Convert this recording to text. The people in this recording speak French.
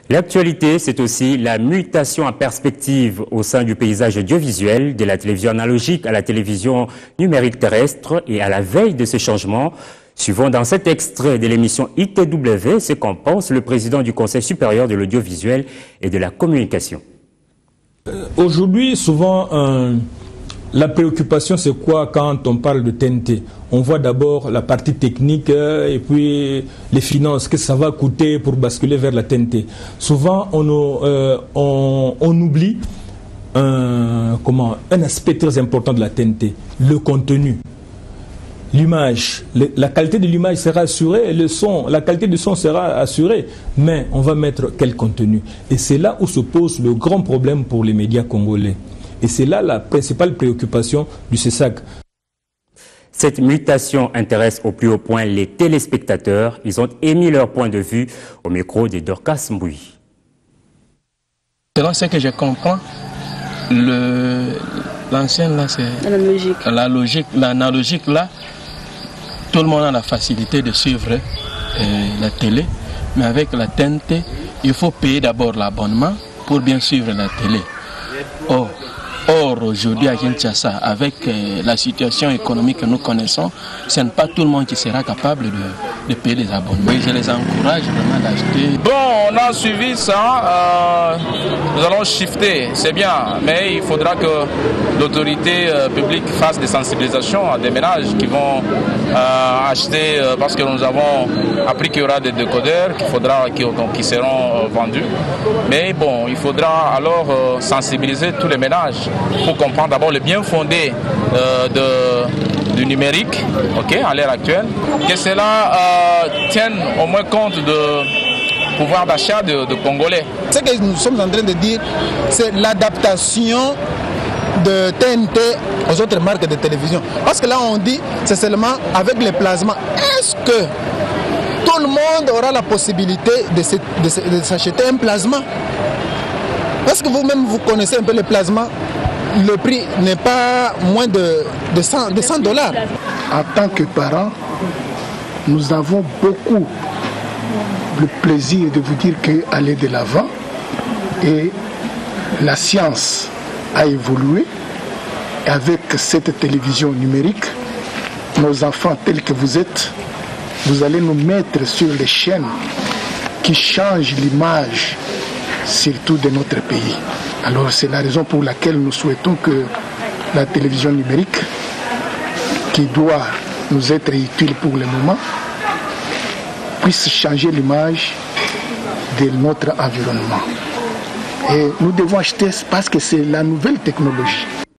L'actualité, c'est aussi la mutation en perspective au sein du paysage audiovisuel, de la télévision analogique à la télévision numérique terrestre. Et à la veille de ce changement, suivons dans cet extrait de l'émission ITW ce qu'en pense le président du Conseil supérieur de l'audiovisuel et de la communication. Aujourd'hui, souvent, la préoccupation, c'est quoi quand on parle de TNT? On voit d'abord la partie technique et puis les finances, que ça va coûter pour basculer vers la TNT. Souvent, on oublie un aspect très important de la TNT, le contenu. L'image, la qualité de l'image sera assurée, la qualité du son sera assurée, mais on va mettre quel contenu? Et c'est là où se pose le grand problème pour les médias congolais. Et c'est là la principale préoccupation du CESAC. Cette mutation intéresse au plus haut point les téléspectateurs. Ils ont émis leur point de vue au micro de Dorcas Mbouyi. Selon ce que je comprends, l'ancienne là, c'est l'analogique là. Tout le monde a la facilité de suivre la télé, mais avec la TNT, il faut payer d'abord l'abonnement pour bien suivre la télé. Or aujourd'hui à Kinshasa, avec la situation économique que nous connaissons, ce n'est pas tout le monde qui sera capable de payer les abonnements. Je les encourage vraiment d'acheter. Bon, on a suivi ça, nous allons shifter, c'est bien, mais il faudra que l'autorité publique fasse des sensibilisations à des ménages qui vont acheter, parce que nous avons appris qu'il y aura des décodeurs qui seront vendus. Mais bon, il faudra alors sensibiliser tous les ménages pour comprendre d'abord le bien fondé du numérique, à l'ère actuelle, que cela tienne au moins compte de pouvoir d'achat de Congolais. Ce que nous sommes en train de dire, c'est l'adaptation de TNT aux autres marques de télévision. Parce que là, on dit, c'est seulement avec les plasmas. Est-ce que tout le monde aura la possibilité de s'acheter un plasma? Parce que vous-même, vous connaissez un peu le plasma. Le prix n'est pas moins de 100 $. En tant que parents, nous avons beaucoup le plaisir de vous dire qu'aller de l'avant et la science a évolué. Avec cette télévision numérique, nos enfants tels que vous êtes, vous allez nous mettre sur les chaînes qui changent l'image, surtout de notre pays. Alors c'est la raison pour laquelle nous souhaitons que la télévision numérique, qui doit nous être utile pour le moment, puisse changer l'image de notre environnement. Et nous devons acheter parce que c'est la nouvelle technologie.